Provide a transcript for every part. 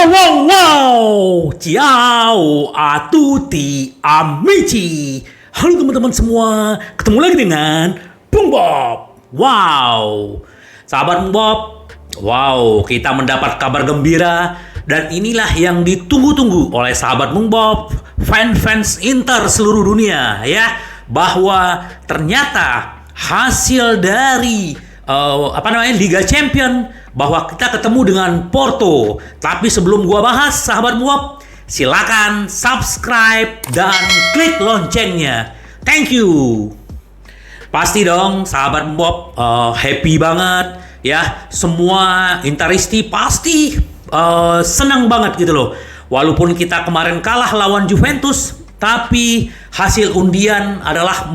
Wow, wow, wow! Ciao a tutti amici. Halo teman-teman semua, ketemu lagi dengan Bung Bob. Wow, sahabat Bung Bob. Wow, kita mendapat kabar gembira dan inilah yang ditunggu-tunggu oleh sahabat Bung Bob, fans Inter seluruh dunia ya, bahwa ternyata hasil dari Liga Champion, bahwa kita ketemu dengan Porto. Tapi sebelum gua bahas, sahabat Bob, silakan subscribe dan klik loncengnya. Thank you. Pasti dong, sahabat Bob, happy banget ya. Semua Interisti pasti senang banget gitu loh. Walaupun kita kemarin kalah lawan Juventus, tapi hasil undian adalah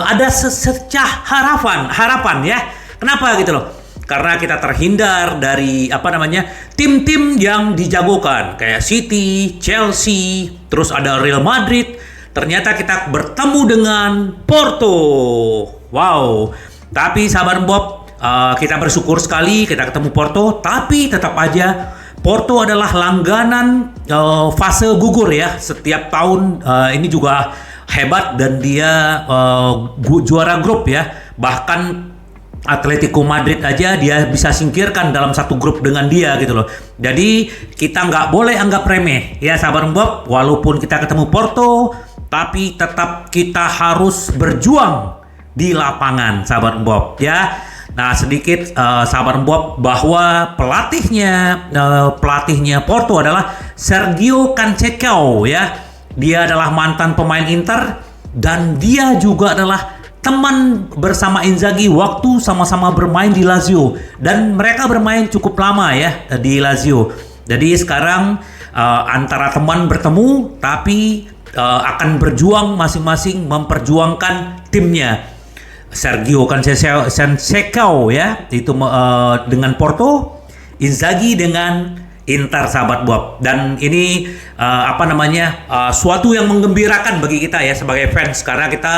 ada secah harapan ya. Kenapa gitu loh? Karena kita terhindar dari tim-tim yang dijagokan kayak City, Chelsea, terus ada Real Madrid. Ternyata kita bertemu dengan Porto. Wow. Tapi sahabat Bob, kita bersyukur sekali kita ketemu Porto. Tapi tetap aja Porto adalah langganan fase gugur ya. Setiap tahun ini juga hebat dan dia juara grup ya. Bahkan Atletico Madrid aja dia bisa singkirkan dalam satu grup dengan dia gitu loh. Jadi kita nggak boleh anggap remeh ya sahabat Bob. Walaupun kita ketemu Porto, tapi tetap kita harus berjuang di lapangan sahabat Bob ya. Nah sedikit sahabat Bob, bahwa pelatihnya Porto adalah Sergio Conceição ya. Dia adalah mantan pemain Inter dan dia juga adalah teman bersama Inzaghi waktu sama-sama bermain di Lazio, dan mereka bermain cukup lama ya di Lazio. Jadi sekarang antara teman bertemu tapi akan berjuang masing-masing memperjuangkan timnya. Sergio Conceição ya itu dengan Porto, Inzaghi dengan Inter sahabat Bob. Dan ini suatu yang menggembirakan bagi kita ya sebagai fans, karena kita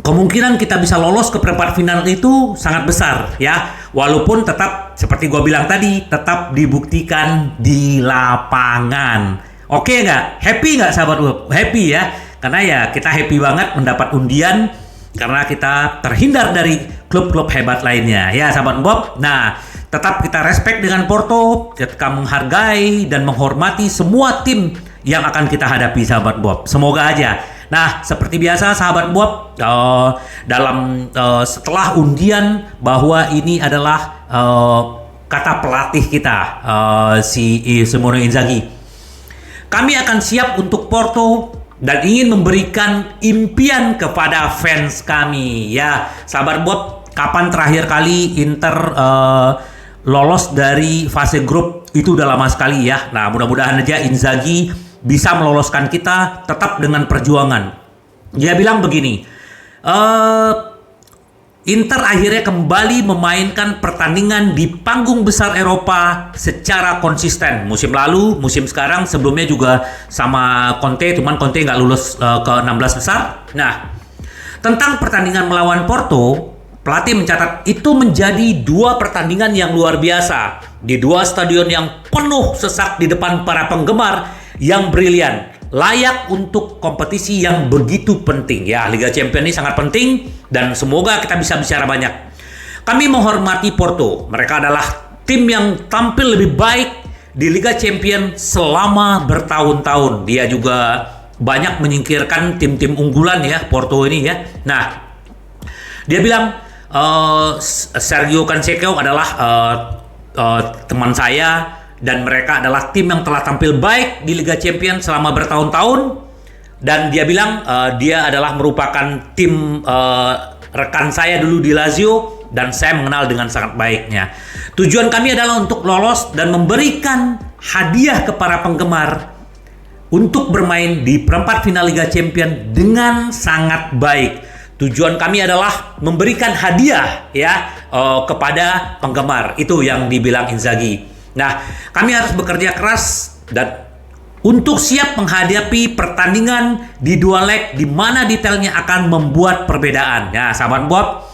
kemungkinan kita bisa lolos ke perempat final itu sangat besar ya, walaupun tetap seperti gue bilang tadi, tetap dibuktikan di lapangan. Oke nggak? Happy nggak sahabat gue? Happy ya, karena ya kita happy banget mendapat undian karena kita terhindar dari klub-klub hebat lainnya ya sahabat Bob. Nah tetap kita respect dengan Porto, kita menghargai dan menghormati semua tim yang akan kita hadapi sahabat Bob. Semoga aja. Nah, seperti biasa sahabat Bob, setelah undian bahwa ini adalah kata pelatih kita, si Simone Inzaghi. Kami akan siap untuk Porto dan ingin memberikan impian kepada fans kami. Ya, sahabat Bob, kapan terakhir kali Inter lolos dari fase grup? Itu udah lama sekali ya. Nah, mudah-mudahan aja Inzaghi bisa meloloskan kita tetap dengan perjuangan. Dia bilang begini, Inter akhirnya kembali memainkan pertandingan di panggung besar Eropa secara konsisten. Musim lalu, musim sekarang, sebelumnya juga sama Conte, cuman Conte nggak lulus ke 16 besar. Nah, tentang pertandingan melawan Porto, pelatih mencatat itu menjadi dua pertandingan yang luar biasa di dua stadion yang penuh sesak di depan para penggemar yang brilian, layak untuk kompetisi yang begitu penting ya. Liga Champions ini sangat penting dan semoga kita bisa bicara banyak. Kami menghormati Porto, mereka adalah tim yang tampil lebih baik di Liga Champions selama bertahun-tahun. Dia juga banyak menyingkirkan tim-tim unggulan ya Porto ini ya. Nah, dia bilang Sergio Conceição adalah teman saya, dan mereka adalah tim yang telah tampil baik di Liga Champions selama bertahun-tahun. Dan dia bilang dia adalah merupakan tim rekan saya dulu di Lazio dan saya mengenal dengan sangat baiknya. Tujuan kami adalah untuk lolos dan memberikan hadiah ke para penggemar untuk bermain di perempat final Liga Champions dengan sangat baik. Tujuan kami adalah memberikan hadiah ya kepada penggemar. Itu yang dibilang Inzaghi. Nah, kami harus bekerja keras dan untuk siap menghadapi pertandingan di dua leg di mana detailnya akan membuat perbedaan. Ya, sahabat Bob,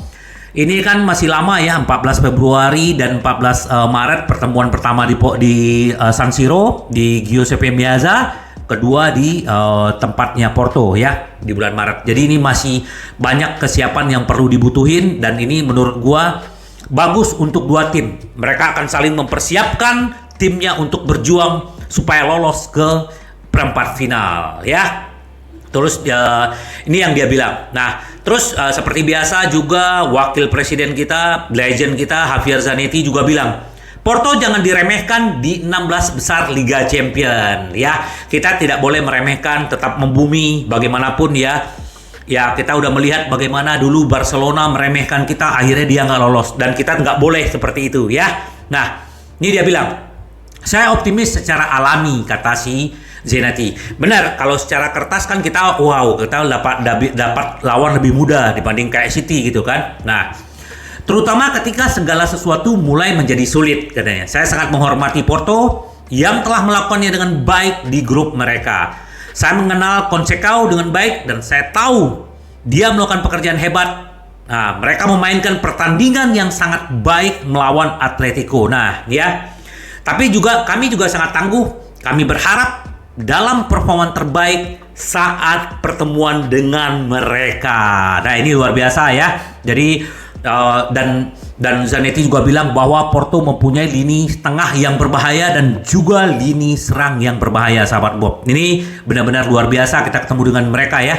Ini kan masih lama ya, 14 Februari dan 14 Maret pertemuan pertama di San Siro di Giuseppe Meazza, kedua di tempatnya Porto ya di bulan Maret. Jadi ini masih banyak kesiapan yang perlu dibutuhin, dan ini menurut gua bagus untuk dua tim. Mereka akan saling mempersiapkan timnya untuk berjuang supaya lolos ke perempat final ya. Terus ini yang dia bilang. Nah, terus seperti biasa juga wakil presiden kita, legend kita Javier Zanetti juga bilang, Porto jangan diremehkan di 16 besar Liga Champion ya. Kita tidak boleh meremehkan, tetap membumi bagaimanapun ya. Ya, kita udah melihat bagaimana dulu Barcelona meremehkan kita, akhirnya dia nggak lolos, dan kita nggak boleh seperti itu ya. Nah, ini dia bilang, saya optimis secara alami, kata si Zanetti. Benar, kalau secara kertas kan kita dapat lawan lebih mudah dibanding kayak City gitu kan. Nah, terutama ketika segala sesuatu mulai menjadi sulit katanya. Saya sangat menghormati Porto yang telah melakukannya dengan baik di grup mereka. Saya mengenal Conceição dengan baik dan saya tahu dia melakukan pekerjaan hebat. Nah, mereka memainkan pertandingan yang sangat baik melawan Atletico. Nah, ya. Tapi kami juga sangat tangguh. Kami berharap dalam performa terbaik saat pertemuan dengan mereka. Nah, ini luar biasa ya. Jadi dan Zanetti juga bilang bahwa Porto mempunyai lini tengah yang berbahaya dan juga lini serang yang berbahaya, sahabat Bob. Ini benar-benar luar biasa kita ketemu dengan mereka ya.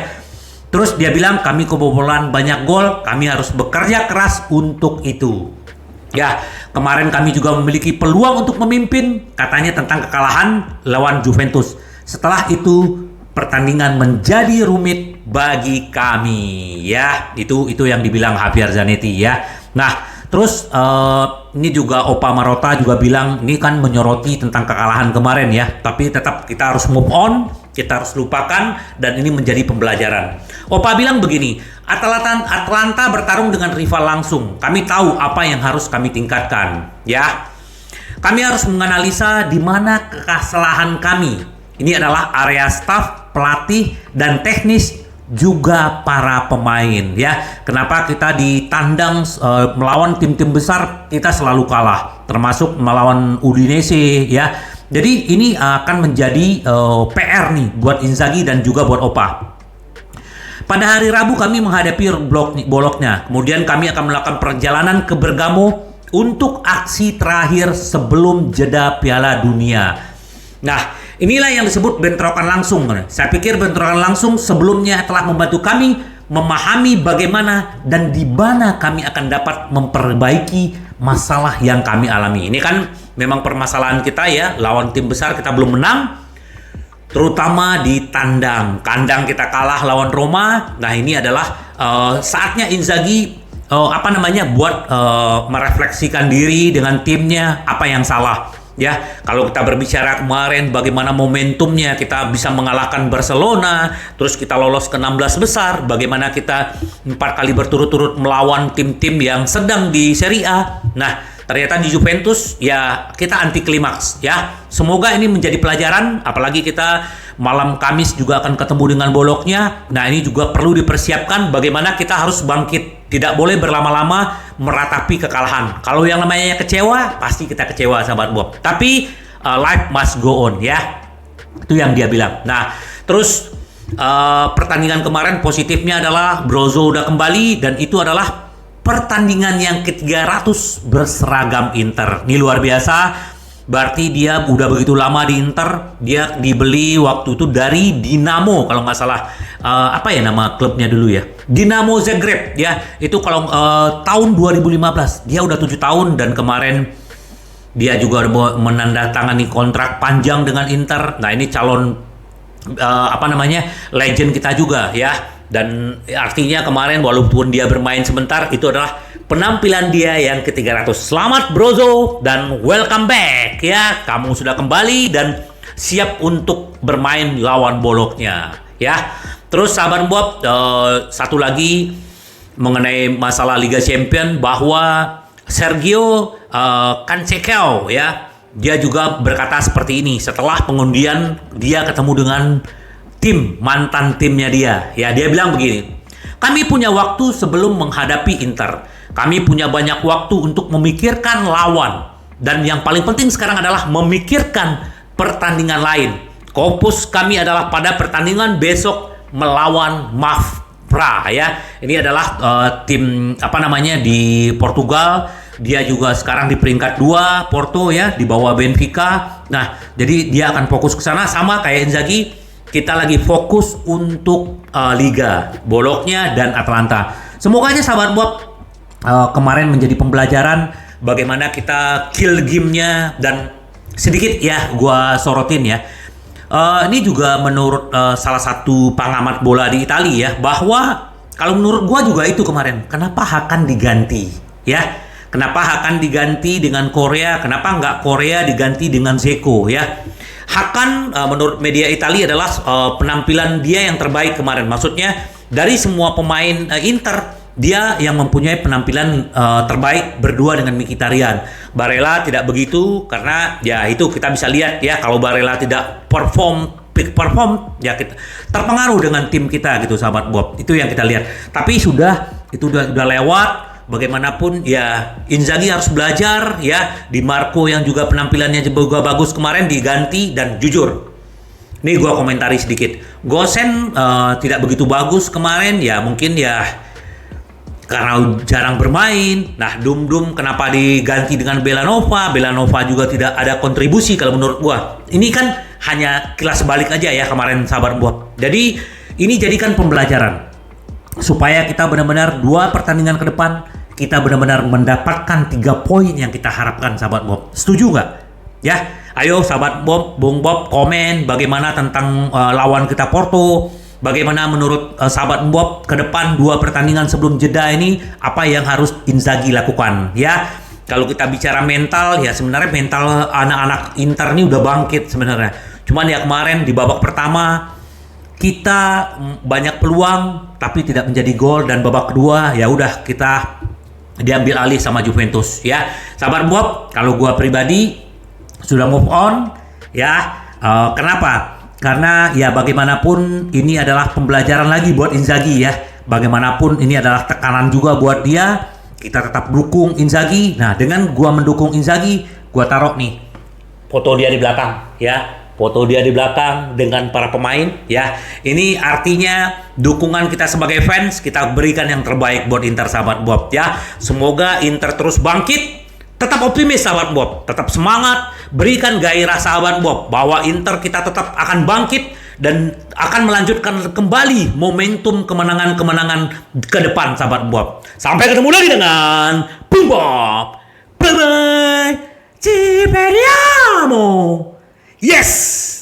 Terus dia bilang kami kebobolan banyak gol, kami harus bekerja keras untuk itu. Ya, kemarin kami juga memiliki peluang untuk memimpin, katanya tentang kekalahan lawan Juventus. Setelah itu pertandingan menjadi rumit bagi kami. Ya, itu yang dibilang Javier Zanetti ya. Nah, terus ini juga Opa Marotta juga bilang, ini kan menyoroti tentang kekalahan kemarin ya. Tapi tetap kita harus move on, kita harus lupakan, dan ini menjadi pembelajaran. Opa bilang begini, Atalanta bertarung dengan rival langsung. Kami tahu apa yang harus kami tingkatkan, ya. Kami harus menganalisa di mana kesalahan kami. Ini adalah area staf, pelatih, dan teknis, juga para pemain, ya. Kenapa kita ditandang melawan tim-tim besar kita selalu kalah, termasuk melawan Udinese, ya. Jadi ini akan menjadi PR nih buat Inzaghi dan juga buat Opa. Pada hari Rabu kami menghadapi Bologna. Kemudian kami akan melakukan perjalanan ke Bergamo untuk aksi terakhir sebelum jeda Piala Dunia. Nah, inilah yang disebut bentrokan langsung. Saya pikir bentrokan langsung sebelumnya telah membantu kami memahami bagaimana dan di mana kami akan dapat memperbaiki masalah yang kami alami. Ini kan memang permasalahan kita ya, lawan tim besar kita belum menang. Terutama di kandang kita kalah lawan Roma. Nah, ini adalah saatnya Inzaghi buat merefleksikan diri dengan timnya, apa yang salah ya. Kalau kita berbicara kemarin bagaimana momentumnya kita bisa mengalahkan Barcelona, terus kita lolos ke 16 besar, bagaimana kita 4 kali berturut-turut melawan tim-tim yang sedang di Serie A. Nah, ternyata di Juventus ya kita anti klimaks ya. Semoga ini menjadi pelajaran, apalagi kita malam Kamis juga akan ketemu dengan Bologna. Nah, ini juga perlu dipersiapkan bagaimana kita harus bangkit. Tidak boleh berlama-lama meratapi kekalahan. Kalau yang namanya kecewa, pasti kita kecewa, sahabat Bob. Tapi life must go on ya. Itu yang dia bilang. Nah, terus pertandingan kemarin positifnya adalah Brozo udah kembali, dan itu adalah pertandingan yang ke-300 berseragam Inter. Ini luar biasa. Berarti dia udah begitu lama di Inter. Dia dibeli waktu itu dari Dinamo kalau nggak salah. Apa ya nama klubnya dulu ya? Dinamo Zagreb ya. Itu kalau tahun 2015. Dia udah 7 tahun dan kemarin dia juga menandatangani kontrak panjang dengan Inter. Nah, ini calon legend kita juga ya. Dan artinya kemarin walaupun dia bermain sebentar, itu adalah penampilan dia yang ke-300. Selamat Brozo dan welcome back ya. Kamu sudah kembali dan siap untuk bermain lawan Bologna ya. Terus sahabat Bob, satu lagi mengenai masalah Liga Champion, bahwa Sergio Conceição ya, dia juga berkata seperti ini setelah pengundian dia ketemu dengan mantan timnya dia. Ya, dia bilang begini, kami punya waktu sebelum menghadapi Inter. Kami punya banyak waktu untuk memikirkan lawan. Dan yang paling penting sekarang adalah memikirkan pertandingan lain. Fokus kami adalah pada pertandingan besok melawan Mafra ya. Ini adalah tim di Portugal. Dia juga sekarang di peringkat 2 Porto ya, di bawah Benfica. Nah, jadi dia akan fokus ke sana sama kayak Inzaghi. Kita lagi fokus untuk Liga, Bologna dan Atalanta. Semoga aja sahabat Bob kemarin menjadi pembelajaran bagaimana kita kill game-nya. Dan sedikit ya gua sorotin ya. Ini juga menurut salah satu pengamat bola di Italia ya, bahwa kalau menurut gua juga itu kemarin, kenapa Hakan diganti ya? Kenapa Hakan diganti dengan Korea? Kenapa nggak Korea diganti dengan Zeko ya? Hakan menurut media Italia adalah penampilan dia yang terbaik kemarin. Maksudnya dari semua pemain Inter, dia yang mempunyai penampilan terbaik berdua dengan Mkhitaryan. Barella tidak begitu, karena ya itu kita bisa lihat ya, kalau Barella tidak peak perform ya kita terpengaruh dengan tim kita gitu sahabat Bob. Itu yang kita lihat. Tapi itu udah lewat. Bagaimanapun ya Inzaghi harus belajar ya. Di Marco yang juga penampilannya juga bagus kemarin diganti, dan jujur ini gua komentari sedikit. Gosen tidak begitu bagus kemarin ya, mungkin ya karena jarang bermain. Nah, Dum kenapa diganti dengan Belanova? Belanova juga tidak ada kontribusi kalau menurut gua. Ini kan hanya kilas balik aja ya kemarin sahabat Bob. Jadi ini jadikan pembelajaran supaya kita benar-benar 2 pertandingan ke depan kita benar-benar mendapatkan 3 poin yang kita harapkan sahabat Bob. Setuju nggak? Ya, ayo sahabat Bob, Bung Bob komen bagaimana tentang lawan kita Porto. Bagaimana menurut sahabat Bob ke depan 2 pertandingan sebelum jeda ini, apa yang harus Inzaghi lakukan ya? Kalau kita bicara mental ya, sebenarnya mental anak-anak Inter ini udah bangkit sebenarnya. Cuman ya kemarin di babak pertama kita banyak peluang tapi tidak menjadi gol, dan babak kedua ya udah kita diambil alih sama Juventus ya. Sahabat Bob, kalau gua pribadi sudah move on ya. Kenapa? Karena ya bagaimanapun ini adalah pembelajaran lagi buat Inzaghi ya. Bagaimanapun ini adalah tekanan juga buat dia. Kita tetap dukung Inzaghi. Nah, dengan gua mendukung Inzaghi, gua taruh nih foto dia di belakang ya. Foto dia di belakang dengan para pemain ya. Ini artinya dukungan kita sebagai fans, kita berikan yang terbaik buat Inter sahabat Bob ya. Semoga Inter terus bangkit. Tetap optimis sahabat Bob, tetap semangat, berikan gairah sahabat Bob bahwa Inter kita tetap akan bangkit dan akan melanjutkan kembali momentum kemenangan-kemenangan ke depan sahabat Bob. Sampai ketemu lagi dengan Bung Bob. Bye bye. Ci vediamo. Yes.